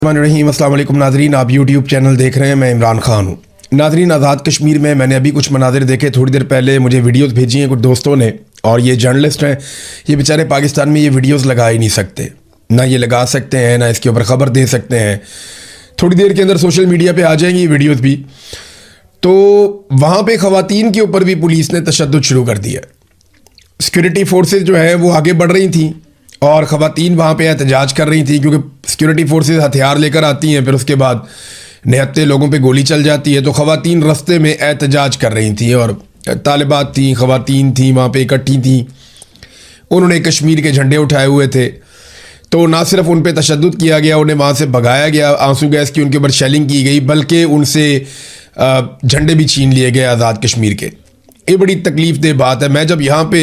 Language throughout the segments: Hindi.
रहीम अस्सलाम वालेकुम नाजरीन, आप यूट्यूब चैनल देख रहे हैं। मैं इमरान खान हूँ। नाजरीन, आज़ाद कश्मीर में मैंने अभी कुछ मनाजिर देखे। थोड़ी देर पहले मुझे वीडियोस भेजी हैं कुछ दोस्तों ने, और ये जर्नलिस्ट हैं, ये बेचारे पाकिस्तान में ये वीडियोस लगा ही नहीं सकते, ना ये लगा सकते हैं, ना इसके ऊपर ख़बर दे सकते हैं। थोड़ी देर के अंदर सोशल मीडिया पर आ जाएंगी वीडियोज़ भी। तो वहाँ पर ख़वातीन के ऊपर भी पुलिस ने तशद्दुद शुरू कर दिया। सिक्योरिटी फोर्सेज जो है वो आगे बढ़ रही थी और ख़वातीन वहाँ पे एहतजाज कर रही थी, क्योंकि सिक्योरिटी फोर्सेज हथियार लेकर आती हैं, फिर उसके बाद निहत्ते लोगों पे गोली चल जाती है। तो ख़वातीन रस्ते में एहतजाज कर रही थी और तालिबात थी, ख़वातीन थी, वहाँ पे इकट्ठी थी। उन्होंने कश्मीर के झंडे उठाए हुए थे। तो ना सिर्फ उन पर तशद्दुद किया गया, उन्हें वहाँ से भगाया गया, आंसू गैस की उनके ऊपर शेलिंग की गई, बल्कि उनसे झंडे भी छीन लिए गए आज़ाद कश्मीर के। ये बड़ी तकलीफ दह बात है। मैं जब यहाँ पे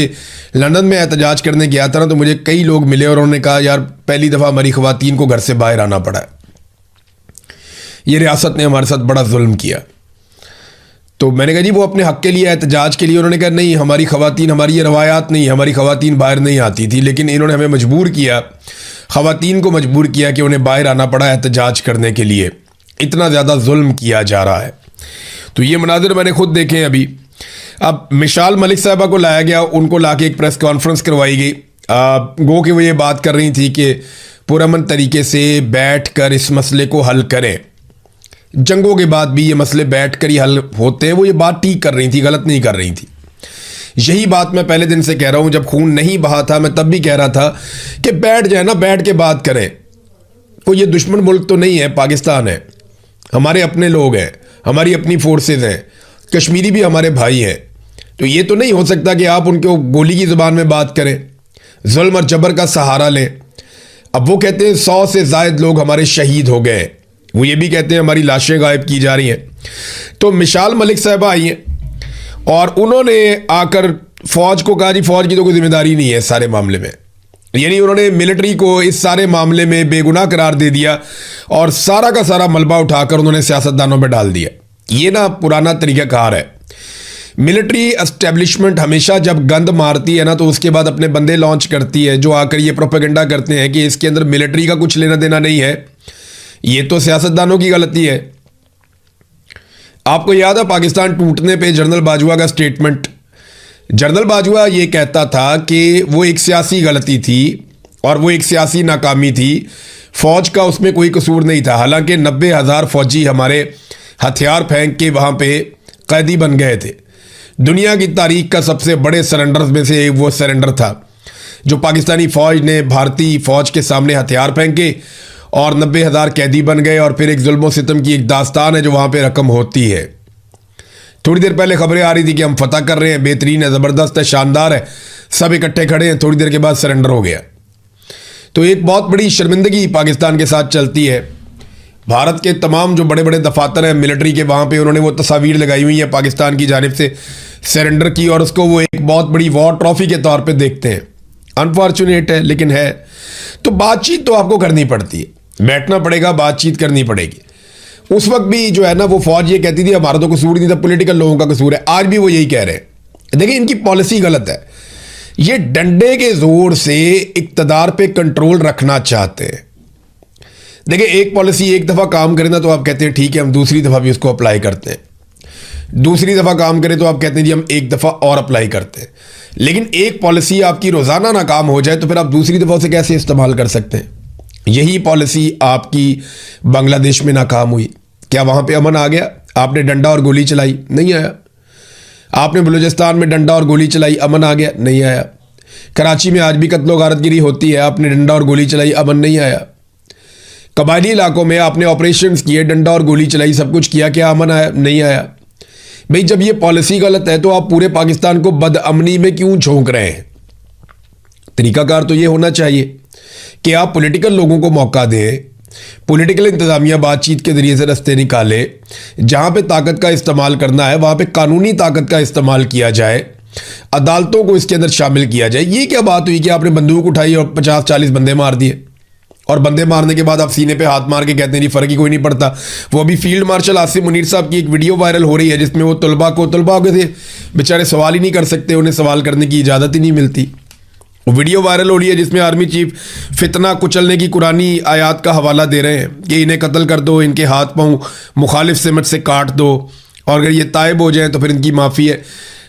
लंदन में एहतजाज करने गया था ना, तो मुझे कई लोग मिले और उन्होंने कहा, यार पहली दफ़ा हमारी ख़वातीन को घर से बाहर आना पड़ा है, ये रियासत ने हमारे साथ बड़ा जुल्म किया। तो मैंने कहा जी वो अपने हक़ के लिए एहतजाज के लिए। उन्होंने कहा नहीं, हमारी ख़वातीन, हमारी ये रवायात नहीं, हमारी ख़वातीन बाहर नहीं आती थी, लेकिन इन्होंने हमें मजबूर किया, ख़वातीन को मजबूर किया कि उन्हें बाहर आना पड़ा एहतजाज करने के लिए। इतना ज़्यादा जुल्म किया जा रहा है। तो ये मनाजिर मैंने खुद देखे अभी। अब मिसाल मलिक साहबा को लाया गया, उनको लाके एक प्रेस कॉन्फ्रेंस करवाई गई। गो कि वो ये बात कर रही थी कि पुरअमन तरीके से बैठ कर इस मसले को हल करें। जंगों के बाद भी ये मसले बैठ कर ही हल होते हैं। वो ये बात ठीक कर रही थी, गलत नहीं कर रही थी। यही बात मैं पहले दिन से कह रहा हूँ, जब खून नहीं बहा था मैं तब भी कह रहा था कि बैठ जाए ना, बैठ के बात करें। कोई ये दुश्मन मुल्क तो नहीं है, पाकिस्तान है, हमारे अपने लोग हैं, हमारी अपनी फोर्सेज हैं, कश्मीरी भी हमारे भाई हैं। तो ये तो नहीं हो सकता कि आप उनको गोली की ज़ुबान में बात करें, जुल्म और जबर का सहारा लें। अब वो कहते हैं 100 से ज़ायद लोग हमारे शहीद हो गए, वो ये भी कहते हैं हमारी लाशें गायब की जा रही हैं। तो मिसाल मलिक साहबा आई हैं और उन्होंने आकर फ़ौज को कहा, जी फ़ौज की तो कोई जिम्मेदारी नहीं है इस सारे मामले में। यानी उन्होंने मिलिट्री को इस सारे मामले में बेगुनाह करार दे दिया और सारा का सारा मलबा उठाकर उन्होंने सियासतदानों पर डाल दिया। ये ना पुराना तरीक़ाकार है। मिलिट्री एस्टेब्लिशमेंट हमेशा जब गंद मारती है ना, तो उसके बाद अपने बंदे लॉन्च करती है जो आकर ये प्रोपेगेंडा करते हैं कि इसके अंदर मिलिट्री का कुछ लेना देना नहीं है, ये तो सियासतदानों की गलती है। आपको याद है पाकिस्तान टूटने पे जनरल बाजवा का स्टेटमेंट? जनरल बाजवा ये कहता था कि वो एक सियासी गलती थी और वो एक सियासी नाकामी थी, फौज का उसमें कोई कसूर नहीं था। हालांकि 90,000 फौजी हमारे हथियार फेंक के वहाँ पे कैदी बन गए थे। दुनिया की तारीख का सबसे बड़े सरेंडर्स में से वो सरेंडर था जो पाकिस्तानी फ़ौज ने भारतीय फ़ौज के सामने हथियार फेंके और 90,000 कैदी बन गए। और फिर एक जुल्म सितम की एक दास्तान है जो वहाँ पे रकम होती है। थोड़ी देर पहले खबरें आ रही थी कि हम फतह कर रहे हैं, बेहतरीन है, ज़बरदस्त है, शानदार है, सब इकट्ठे खड़े हैं, थोड़ी देर के बाद सरेंडर हो गया। तो एक बहुत बड़ी शर्मिंदगी पाकिस्तान के साथ चलती है। भारत के तमाम जो बड़े बड़े दफातर हैं मिलिट्री के, वहाँ पे उन्होंने वो तस्वीर लगाई हुई है पाकिस्तान की जानिब से सरेंडर की, और उसको वो एक बहुत बड़ी वॉर ट्रॉफी के तौर पे देखते हैं। अनफॉर्चुनेट है, लेकिन है। तो बातचीत तो आपको करनी पड़ती है, बैठना पड़ेगा, बातचीत करनी पड़ेगी। उस वक्त भी जो है ना, वो फौज ये कहती थी हमारा तो कसूर नहीं था, पॉलिटिकल लोगों का कसूर है। आज भी वो यही कह रहे हैं। देखिए, इनकी पॉलिसी गलत है। ये डंडे के जोर से इक्तदार पे कंट्रोल रखना चाहते हैं। देखिए, एक पॉलिसी एक दफ़ा काम करे ना तो आप कहते हैं ठीक है, हम दूसरी दफ़ा भी उसको अप्लाई करते हैं। दूसरी दफ़ा काम करे तो आप कहते हैं जी हम एक दफ़ा और अप्लाई करते हैं। लेकिन एक पॉलिसी आपकी रोज़ाना नाकाम हो जाए तो फिर आप दूसरी दफ़ा उसे कैसे इस्तेमाल कर सकते हैं? यही पॉलिसी आपकी बांग्लादेश में नाकाम हुई। क्या वहाँ पे अमन आ गया? आपने डंडा और गोली चलाई, नहीं आया। आपने बलूचिस्तान में डंडा और गोली चलाई, अमन आ गया, नहीं आया। कराची में आज भी कत्लो गारतगिरी होती है, आपने डंडा और गोली चलाई, अमन नहीं आया। कबायली इलाकों में आपने ऑपरेशंस किए, डंडा और गोली चलाई, सब कुछ किया, क्या अमन आया? नहीं आया। भाई, जब ये पॉलिसी गलत है तो आप पूरे पाकिस्तान को बदअमनी में क्यों झोंक रहे हैं? तरीकाकार तो ये होना चाहिए कि आप पॉलिटिकल लोगों को मौका दें, पॉलिटिकल इंतजामिया बातचीत के जरिए से रास्ते निकाले, जहाँ पे ताकत का इस्तेमाल करना है वहाँ पे कानूनी ताकत का इस्तेमाल किया जाए, अदालतों को इसके अंदर शामिल किया जाए। ये क्या बात हुई कि आपने बंदूक उठाई और 50-40 बंदे मार दिए, और बंदे मारने के बाद आप सीने पे हाथ मार के कहते हैं जी फ़र्क ही कोई नहीं पड़ता। वो अभी फील्ड मार्शल आसिम मुनीर साहब की एक वीडियो वायरल हो रही है जिसमें वो तलबा के बेचारे सवाल ही नहीं कर सकते, उन्हें सवाल करने की इजाज़त ही नहीं मिलती। वीडियो वायरल हो रही है जिसमें आर्मी चीफ फितना कुचलने की कुरानी आयत का हवाला दे रहे हैं कि इन्हें कत्ल कर दो, इनके हाथ पांव मुखालिफ सिमत से काट दो, और अगर ये तायब हो जाएं तो फिर इनकी माफ़ी है।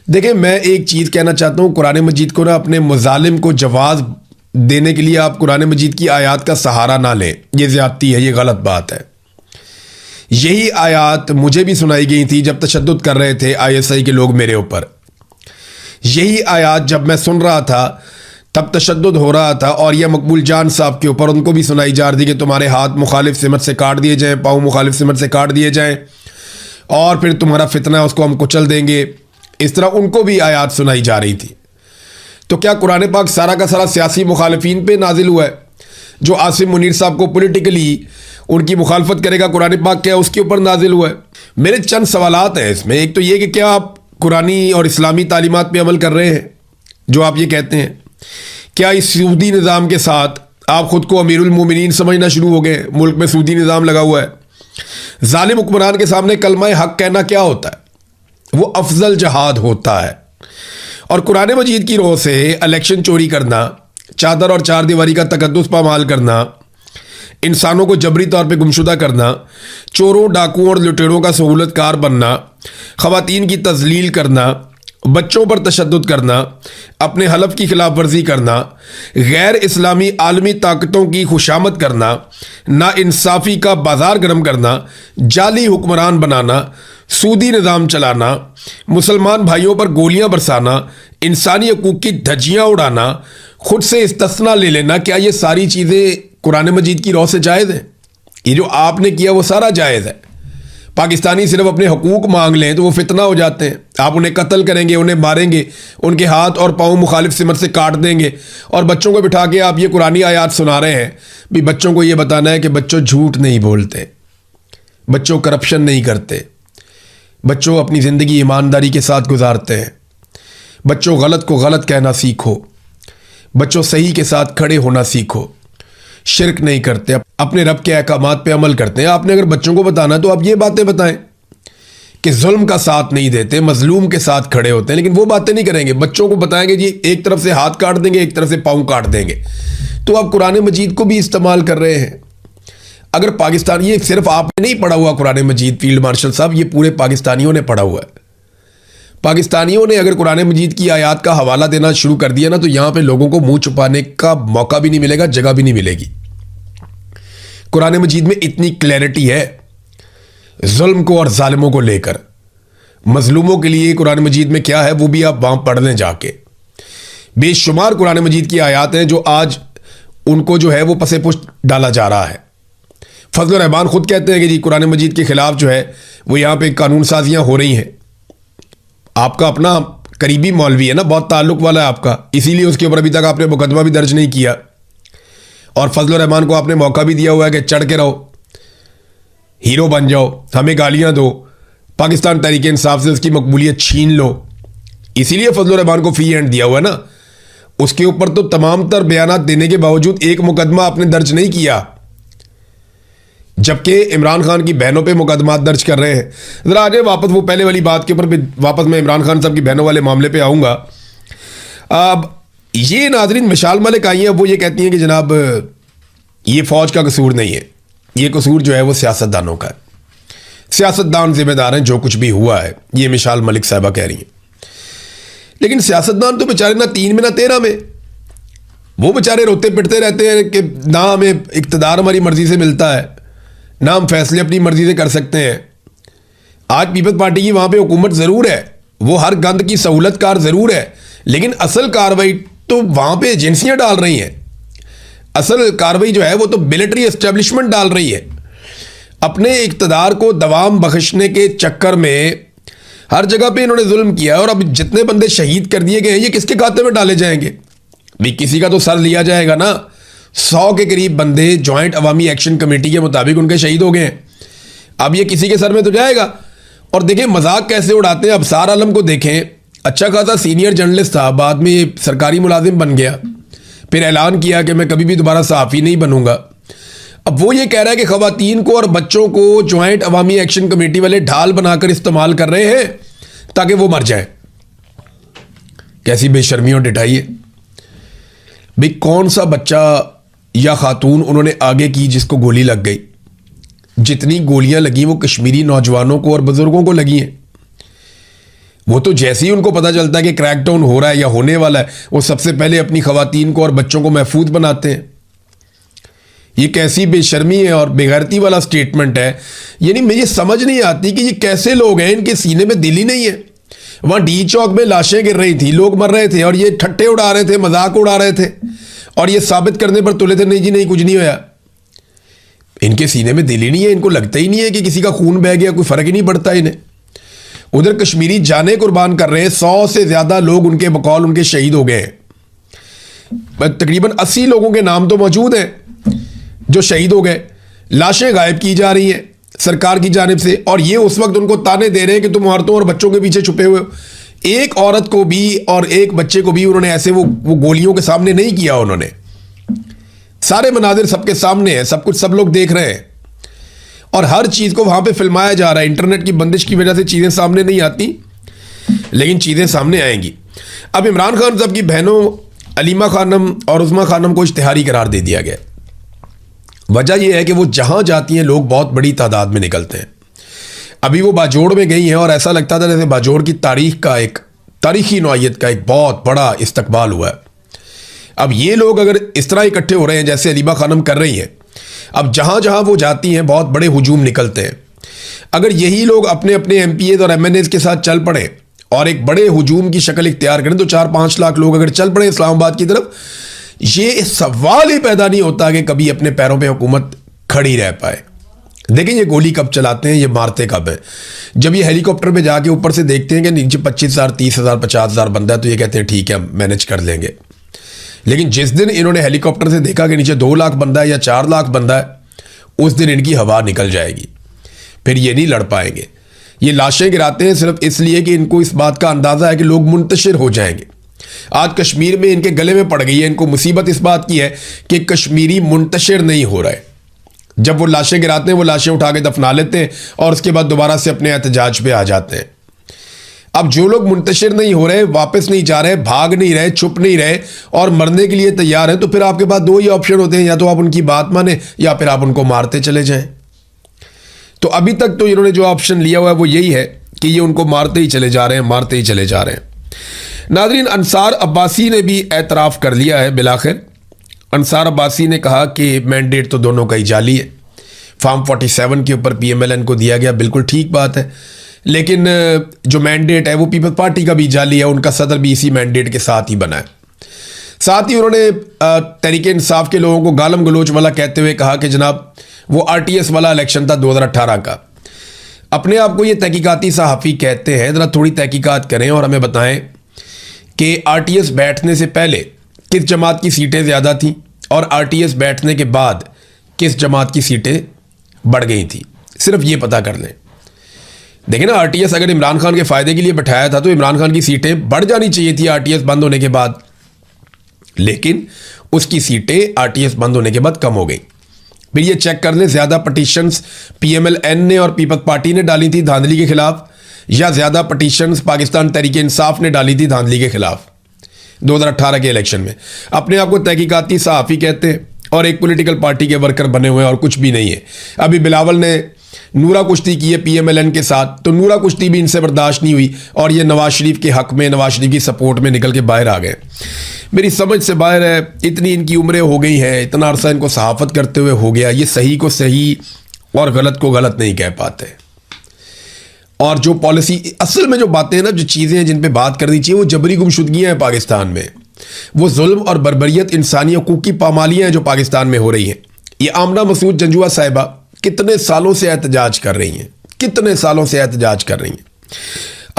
देखिए, मैं एक चीज़ कहना चाहता हूँ, कुरान मजीद को ना अपने मुजालिम को जवाब देने के लिए आप कुरान मजीद की आयत का सहारा ना लें। ये ज़्यादती है, ये गलत बात है। यही आयत मुझे भी सुनाई गई थी जब तशद्दुद कर रहे थे ISI के लोग मेरे ऊपर। यही आयत जब मैं सुन रहा था तब तशद्दुद हो रहा था, और यह मकबूल जान साहब के ऊपर उनको भी सुनाई जा रही थी कि तुम्हारे हाथ मुखालिफ सिमत से काट दिए जाएं, पाँव मुखालिफ सिमत से काट दिए जाएं, और फिर तुम्हारा फितना है उसको हम कुचल देंगे। इस तरह उनको भी आयत सुनाई जा रही थी। तो क्या कुरान पाक सारा का सारा सियासी मुखालिफिन पे नाजिल हुआ है? जो आसिम मुनीर साहब को पॉलिटिकली उनकी मुखालफत करेगा, कुरान पाक क्या उसके ऊपर नाजिल हुआ है? मेरे चंद सवालात हैं इसमें। एक तो ये कि क्या आप कुरानी और इस्लामी तालीमात पे अमल कर रहे हैं जो आप ये कहते हैं? क्या इस सूदी निज़ाम के साथ आप खुद को अमीरुल मोमिनीन समझना शुरू हो गए? मुल्क में सूदी निज़ाम लगा हुआ है। जालिम हुक्मरान के सामने कलमा हक कहना क्या होता है? वो अफजल जहाद होता है। और कुरान मजीद की रोह से इलेक्शन चोरी करना, चादर और चार दीवारी का तकद्दुस पामाल करना, इंसानों को जबरी तौर पे गुमशुदा करना, चोरों डाकुओं और लुटेरों का सहूलतकार बनना, ख़वातीन की तजलील करना, बच्चों पर तशद्दुद करना, अपने हलफ की खिलाफ वर्जी करना, गैर इस्लामी आलमी ताकतों की खुशामद करना, नाइंसाफ़ी का बाजार गर्म करना, जाली हुक्मरान बनाना, सूदी निज़ाम चलाना, मुसलमान भाइयों पर गोलियां बरसाना, इंसानी हकूक़ की धज्जियां उड़ाना, खुद से इस्तिस्ना ले लेना, क्या ये सारी चीज़ें कुरान मजीद की रौं से जायज़ हैं? ये जो आपने किया वो सारा जायज़ है। पाकिस्तानी सिर्फ अपने हकूक़ मांग लें तो वो फितना हो जाते हैं। आप उन्हें कत्ल करेंगे, उन्हें मारेंगे, उनके हाथ और पाँव मुखालिफ सिमत से काट देंगे, और बच्चों को बिठा के आप ये कुरानी आयत सुना रहे हैं। भी बच्चों को ये बताना है कि बच्चों झूठ नहीं बोलते, बच्चों करप्शन नहीं करते, बच्चों अपनी ज़िंदगी ईमानदारी के साथ गुजारते हैं, बच्चों गलत को गलत कहना सीखो, बच्चों सही के साथ खड़े होना सीखो, शिरक नहीं करते, अपने रब के अहकामात पे अमल करते हैं। आपने अगर बच्चों को बताना तो आप ये बातें बताएं कि जुल्म का साथ नहीं देते, मजलूम के साथ खड़े होते हैं, लेकिन वो बातें नहीं करेंगे। बच्चों को बताएंगे जी एक तरफ से हाथ काट देंगे, एक तरफ से पाँव काट देंगे। तो आप कुरान मजीद को भी इस्तेमाल कर रहे हैं। अगर पाकिस्तान, ये सिर्फ आपने नहीं पढ़ा हुआ कुरान मजीद फील्ड मार्शल साहब, ये पूरे पाकिस्तानियों ने पढ़ा हुआ है। पाकिस्तानियों ने अगर कुरान मजीद की आयत का हवाला देना शुरू कर दिया ना, तो यहां पे लोगों को मुंह छुपाने का मौका भी नहीं मिलेगा, जगह भी नहीं मिलेगी। कुरान मजीद में इतनी क्लैरिटी है जुल्म को और जालिमों को लेकर। मजलूमों के लिए कुरान मजीद में क्या है वो भी आप वहां पढ़ लें जाके। बेशुमार कुरान मजीद की आयत हैं जो आज उनको जो है वो पसे पुष्ट डाला जा रहा है। फजल रहमान खुद कहते हैं कि जी कुरान मजीद के खिलाफ जो है वो यहाँ पे कानून साजियाँ हो रही हैं। आपका अपना करीबी मौलवी है ना, बहुत ताल्लुक वाला है आपका, इसीलिए उसके ऊपर अभी तक आपने मुकदमा भी दर्ज नहीं किया, और फजल रहमान को आपने मौका भी दिया हुआ है कि चढ़ के रहो, हीरो बन जाओ, हमें गालियाँ दो, पाकिस्तान तहरीक इंसाफ से उसकी मकबूलियत छीन लो। इसीलिए फजल रहमान को फ्री हैंड दिया हुआ है ना। उसके ऊपर तो तमाम तर बयानात देने के बावजूद एक मुकदमा आपने दर्ज नहीं किया, जबकि इमरान खान की बहनों पे मुकदमात दर्ज कर रहे हैं। ज़रा आगे वापस वो पहले वाली बात के ऊपर भी वापस मैं इमरान खान साहब की बहनों वाले मामले पे आऊँगा। अब ये नाजरीन मिसाल मलिक आई हैं, वो ये कहती हैं कि जनाब ये फ़ौज का कसूर नहीं है, ये कसूर जो है वो सियासतदानों का है, सियासतदान जिम्मेदार हैं जो कुछ भी हुआ है, ये मिसाल मलिक साहबा कह रही हैं। लेकिन सियासतदान तो बेचारे ना 3 में ना 13 में, वो बेचारे रोते पिटते रहते हैं कि ना हमें इक़्तिदार हमारी मर्ज़ी से मिलता है, ना हम फैसले अपनी मर्जी से कर सकते हैं। आज पीपल्स पार्टी की वहाँ पे हुकूमत ज़रूर है, वो हर गंद की सहूलतकार ज़रूर है, लेकिन असल कार्रवाई तो वहाँ पे एजेंसियाँ डाल रही हैं। असल कार्रवाई जो है वो तो मिलिट्री एस्टेब्लिशमेंट डाल रही है। अपने इक़्तिदार को दवाम बख्शने के चक्कर में हर जगह पे इन्होंने जुल्म किया है, और अब जितने बंदे शहीद कर दिए गए हैं ये किसके खाते में डाले जाएंगे? भाई किसी का तो सर लिया जाएगा ना। 100 के करीब बंदे जॉइंट अवामी एक्शन कमेटी के मुताबिक उनके शहीद हो गए हैं। अब ये किसी के सर में तो जाएगा। और देखें मजाक कैसे उड़ाते हैं। अबसार आलम को देखें, अच्छा खासा सीनियर जर्नलिस्ट था, बाद में ये सरकारी मुलाजिम बन गया, फिर ऐलान किया कि मैं कभी भी दोबारा सहाफ़ी नहीं बनूंगा। अब वो ये कह रहा है कि ख़वातीन को और बच्चों को जॉइंट अवामी एक्शन कमेटी वाले ढाल बनाकर इस्तेमाल कर रहे हैं ताकि वो मर जाए। कैसी बेशर्मी और डिठाई है। भाई कौन सा बच्चा या खातून उन्होंने आगे की जिसको गोली लग गई? जितनी गोलियां लगी वो कश्मीरी नौजवानों को और बुजुर्गों को लगी हैं। वो तो जैसे ही उनको पता चलता है कि क्रैकडाउन हो रहा है या होने वाला है, वो सबसे पहले अपनी खवातीन को और बच्चों को महफूज बनाते हैं। ये कैसी बेशर्मी है और बेगैरती वाला स्टेटमेंट है। यानी मुझे समझ नहीं आती कि ये कैसे लोग हैं, इनके सीने में दिल ही नहीं है। वहां डी चौक में लाशें गिर रही थी, लोग मर रहे थे और ये ठट्टे उड़ा रहे थे, मजाक उड़ा रहे थे और ये साबित करने पर तुले थे नहीं जी नहीं कुछ नहीं होया। इनके सीने में दिल ही नहीं है, इनको लगता ही नहीं है कि किसी का खून बह गया, कोई फर्क ही नहीं पड़ता इन्हें। उधर कश्मीरी जाने कुर्बान कर रहे हैं, 100 से ज्यादा लोग उनके बकौल उनके शहीद हो गए हैं। तकरीबन 80 लोगों के नाम तो मौजूद हैं जो शहीद हो गए। लाशें गायब की जा रही हैं सरकार की जानिब से और ये उस वक्त उनको ताने दे रहे हैं कि तुम औरतों और बच्चों के पीछे छुपे हुए हो। एक औरत को भी और एक बच्चे को भी उन्होंने ऐसे वो गोलियों के सामने नहीं किया। उन्होंने सारे मनाजिर सबके सामने है, सब कुछ सब लोग देख रहे हैं और हर चीज को वहां पे फिल्माया जा रहा है। इंटरनेट की बंदिश की वजह से चीजें सामने नहीं आती, लेकिन चीजें सामने आएंगी। अब इमरान खान साहब की बहनों अलीमा खानम और उस्मा खानम को इश्तिहारी करार दे दिया गया। वजह यह है कि वो जहां जाती हैं लोग बहुत बड़ी तादाद में निकलते हैं। अभी वो बाजोड़ में गई हैं और ऐसा लगता था जैसे बाजोड़ की तारीख का एक तारीखी नौयत का एक बहुत बड़ा इस्तकबाल हुआ है। अब ये लोग अगर इस तरह इकट्ठे हो रहे हैं जैसे अलीमा खानम कर रही हैं, अब जहां जहां वो जाती हैं बहुत बड़े हुजूम निकलते हैं। अगर यही लोग अपने अपने एमपीएज और एमएनएज के साथ चल पड़े और एक बड़े हुजूम की शक्ल इख्तियार करें तो 4-5 लाख लोग अगर चल पड़े इस्लामाबाद की तरफ, ये सवाल ही पैदा नहीं होता कि कभी अपने पैरों पे हुकूमत खड़ी रह पाए। देखें ये गोली कब चलाते हैं, ये मारते कब हैं। जब ये हेलीकॉप्टर पे जाके ऊपर से देखते हैं कि नीचे 25,000 30,000 50,000 बंदा है तो ये कहते हैं ठीक है हम मैनेज कर लेंगे। लेकिन जिस दिन इन्होंने हेलीकॉप्टर से देखा कि नीचे 2 लाख बंदा है या 4 लाख बंदा है, उस दिन इनकी हवा निकल जाएगी, फिर ये नहीं लड़ पाएंगे। ये लाशें गिराते हैं सिर्फ इसलिए कि इनको इस बात का अंदाजा है कि लोग मुंतशिर हो जाएंगे। आज कश्मीर में इनके गले में पड़ गई है। इनको मुसीबत इस बात की है कि कश्मीरी मुंतशिर नहीं हो रहा है। जब वो लाशें गिराते हैं वो लाशें उठा के दफना लेते हैं और उसके बाद दोबारा से अपने एहतजाज पे आ जाते हैं। अब जो लोग मुंतशिर नहीं हो रहे, वापस नहीं जा रहे, भाग नहीं रहे, छुप नहीं रहे और मरने के लिए तैयार हैं, तो फिर आपके पास 2 ही ऑप्शन होते हैं, या तो आप उनकी बात माने या फिर आप उनको मारते चले जाएं। तो अभी तक तो इन्होंने जो ऑप्शन लिया हुआ है वो यही है कि ये उनको मारते ही चले जा रहे हैं, मारते ही चले जा रहे हैं। नाज़रीन, अंसार अब्बासी ने भी एतराफ़ कर लिया है बिलाखिर। अंसार अब्बासी ने कहा कि मैंडेट तो दोनों का ही जाली है। फॉर्म 47 के ऊपर PMLN को दिया गया, बिल्कुल ठीक बात है, लेकिन जो मैंडेट है वो पीपल्स पार्टी का भी जाली है। उनका सदर भी इसी मैंडेट के साथ ही बना है। साथ ही उन्होंने तहरीक इंसाफ के लोगों को गालम गलोच वाला कहते हुए कहा कि जनाब वो RTS वाला इलेक्शन था 2018 का। अपने आप को ये तहकीकाती सहाफ़ी कहते हैं, ज़रा थोड़ी तहकीकात करें और हमें बताएं कि RTS बैठने से पहले किस जमात की सीटें ज़्यादा थीं और RTS बैठने के बाद किस जमात की सीटें बढ़ गई थी। सिर्फ ये पता कर लें। देखिए ना, RTS अगर इमरान खान के फ़ायदे के लिए बैठाया था तो इमरान खान की सीटें बढ़ जानी चाहिए थी RTS बंद होने के बाद, लेकिन उसकी सीटें RTS बंद होने के बाद कम हो गई। फिर ये चेक कर लें, ज़्यादा पटिशन्स PMLN ने और पीपल्स पार्टी ने डाली थी धांधली के खिलाफ, या ज़्यादा पटिशन्स पाकिस्तान तहरीक इंसाफ ने डाली थी धांधली के खिलाफ 2018 के इलेक्शन में। अपने आप को तहकीकाती सहाफ़ी कहते हैं और एक पॉलिटिकल पार्टी के वर्कर बने हुए हैं और कुछ भी नहीं है। अभी बिलावल ने नूरा कुश्ती की है PMLN के साथ, तो नूरा कुश्ती भी इनसे बर्दाश्त नहीं हुई और ये नवाज शरीफ के हक में, नवाज शरीफ की सपोर्ट में निकल के बाहर आ गए। मेरी समझ से बाहर है। इतनी इनकी उम्रें हो गई हैं, इतना अरसा इनको सहाफ़त करते हुए हो गया, ये सही को सही और गलत को गलत नहीं कह पाते। और जो पॉलिसी, असल में जो बातें हैं ना, जो चीज़ें हैं जिन पे बात करनी चाहिए, वो जबरी गुमशुदगियाँ हैं पाकिस्तान में, वो जुल्म और बर्बरियत, इंसानी हकूक़ की पामालियाँ हैं जो पाकिस्तान में हो रही हैं। ये आमना मसूद जंजुआ साहिबा कितने सालों से एहतजाज कर रही हैं, कितने सालों से एहतजाज कर रही हैं।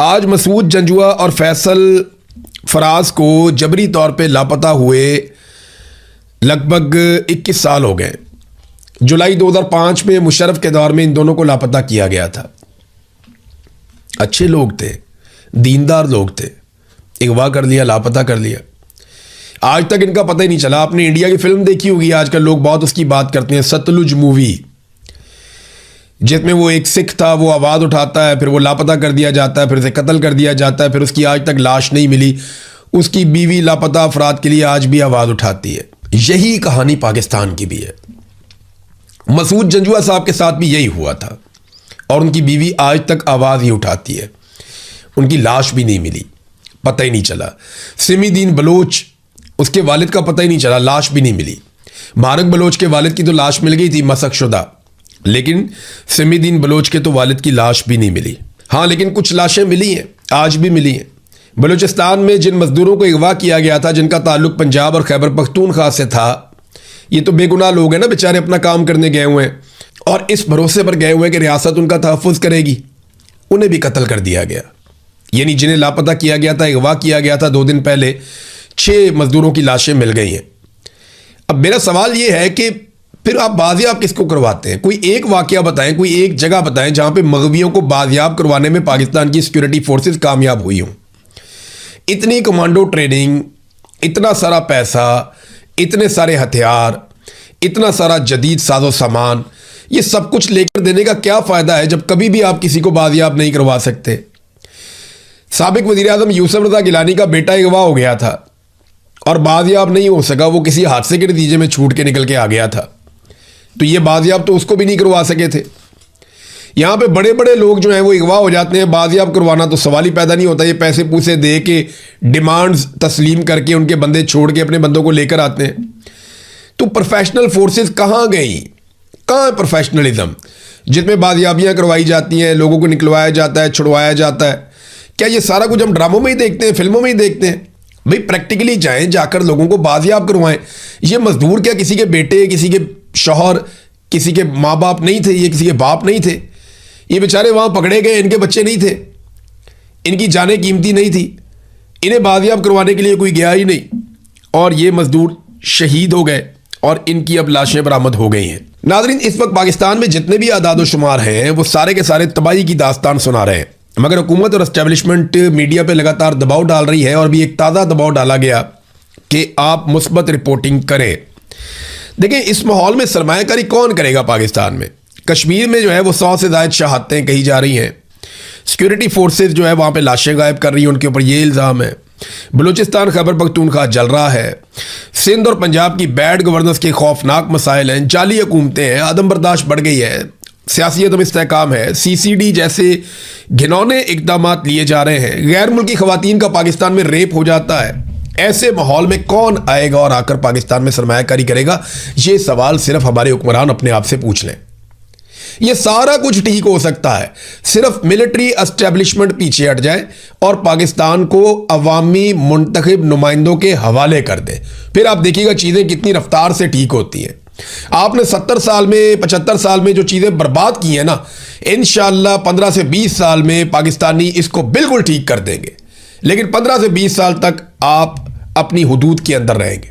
आज मसूद जंजुआ और फैसल फराज को जबरी तौर पे लापता हुए लगभग 21 साल हो गए। जुलाई 2005 में मुशर्रफ के दौर में इन दोनों को लापता किया गया था। अच्छे लोग थे, दीनदार लोग थे, अगवा कर लिया, लापता कर लिया। आज तक इनका पता ही नहीं चला। आपने इंडिया की फिल्म देखी होगी, आजकल लोग बहुत उसकी बात करते हैं, सतलुज मूवी, जिसमें वो एक सिख था, वो आवाज़ उठाता है, फिर वो लापता कर दिया जाता है, फिर उसे कत्ल कर दिया जाता है, फिर उसकी आज तक लाश नहीं मिली। उसकी बीवी लापता अफराद के लिए आज भी आवाज़ उठाती है। यही कहानी पाकिस्तान की भी है। मसूद जंजुआ साहब के साथ भी यही हुआ था और उनकी बीवी आज तक आवाज़ ही उठाती है। उनकी लाश भी नहीं मिली, पता ही नहीं चला। सिमीदीन बलोच, उसके वालिद का पता ही नहीं चला, लाश भी नहीं मिली। मारक बलोच के वालिद की तो लाश मिल गई थी मसक शुदा, लेकिन सिमीदीन बलोच के तो वालिद की लाश भी नहीं मिली। हाँ, लेकिन कुछ लाशें मिली हैं, आज भी मिली हैं। बलूचिस्तान में जिन मजदूरों को अगवा किया गया था, जिनका ताल्लुक पंजाब और खैबर पख्तूनख्वा से था, ये तो बेगुनाह लोग हैं ना बेचारे, अपना काम करने गए हुए हैं और इस भरोसे पर गए हुए हैं कि रियासत उनका तहफ़्फ़ुज़ करेगी। उन्हें भी कत्ल कर दिया गया। यानी जिन्हें लापता किया गया था, अगवा किया गया था 2 दिन पहले, 6 मजदूरों की लाशें मिल गई हैं। अब मेरा सवाल ये है कि फिर आप बाजियाब किसको करवाते हैं? कोई एक वाकया बताएं, कोई एक जगह बताएं जहां पे मगवियों को बाजियाब करवाने में पाकिस्तान की सिक्योरिटी फोर्सेस कामयाब हुई हों। इतनी कमांडो ट्रेनिंग, इतना सारा पैसा, इतने सारे हथियार, इतना सारा जदीद साजो सामान, ये सब कुछ लेकर देने का क्या फ़ायदा है जब कभी भी आप किसी को बाजियाब नहीं करवा सकते? साबिक वज़ीर-ए-आज़म यूसुफ रज़ा गिलानी का बेटा अगवा हो गया था और बाजियाब नहीं हो सका, वो किसी हादसे के नतीजे में छूट के निकल के आ गया था। तो ये बाजियाब तो उसको भी नहीं करवा सके थे। यहाँ पे बड़े बड़े लोग जो हैं वो अगवा हो जाते हैं, बाजियाब करवाना तो सवाल ही पैदा नहीं होता। ये पैसे पूसे दे के, डिमांड्स तस्लीम करके उनके बंदे छोड़ के अपने बंदों को लेकर आते हैं। तो प्रोफेशनल फोर्सेस कहाँ गई? कहाँ है प्रोफेशनलिज्म जिसमें बाजियाबियाँ करवाई जाती हैं, लोगों को निकलवाया जाता है, छुड़वाया जाता है? क्या ये सारा कुछ हम ड्रामों में ही देखते हैं, फिल्मों में ही देखते हैं? भाई प्रैक्टिकली जाएं, जाकर लोगों को बाजियाब करवाएं। ये मजदूर क्या किसी के बेटे, किसी के शौहर, किसी के माँ बाप नहीं थे? ये किसी के बाप नहीं थे? ये बेचारे वहाँ पकड़े गए, इनके बच्चे नहीं थे, इनकी जानें कीमती नहीं थी, इन्हें बाजियाब करवाने के लिए कोई गया ही नहीं और ये मजदूर शहीद हो गए और इनकी अब लाशें बरामद हो गई हैं। नाज़रीन, इस वक्त पाकिस्तान में जितने भी आदाद शुमार हैं वो सारे के सारे तबाही की दास्तान सुना रहे हैं, मगर हुकूमत और एस्टेब्लिशमेंट मीडिया पर लगातार दबाव डाल रही है और भी एक ताज़ा दबाव डाला गया कि आप मुस्बत रिपोर्टिंग करें। देखिए, इस माहौल में सरमायाकारी कौन करेगा? पाकिस्तान में कश्मीर में जो है वो 100 से ज़ायद शहादतें कही जा रही हैं। सिक्योरिटी फोर्सेस जो है वहाँ पे लाशें गायब कर रही हैं, उनके ऊपर ये इल्ज़ाम है। बलूचिस्तान खैबर पख्तूनख्वा जल रहा है। सिंध और पंजाब की बैड गवर्नेंस के खौफनाक मसाइल हैं, जाली हुकूमतें हैं, आदम बर्दाश्त बढ़ गई है, सियासी अदम इस्तेहकाम है, CCD जैसे घिनौने इक़दाम लिए जा रहे हैं, गैर मुल्की ख़वातीन का पाकिस्तान में रेप हो जाता है। ऐसे माहौल में कौन आएगा और आकर पाकिस्तान में सरमायाकारी करेगा? ये सवाल सिर्फ हमारे हुक्मरान अपने आप से पूछ लें। ये सारा कुछ ठीक हो सकता है, सिर्फ मिलिट्री एस्टेब्लिशमेंट पीछे हट जाए और पाकिस्तान को अवामी मुंतखब नुमाइंदों के हवाले कर दे। फिर आप देखिएगा चीज़ें कितनी रफ्तार से ठीक होती हैं। आपने 70 साल में, 75 साल में जो चीज़ें बर्बाद की हैं ना, इंशाअल्लाह 15 से 20 साल में पाकिस्तानी इसको बिल्कुल ठीक कर देंगे। लेकिन 15 से 20 साल तक आप अपनी हुदूद के अंदर रहेंगे।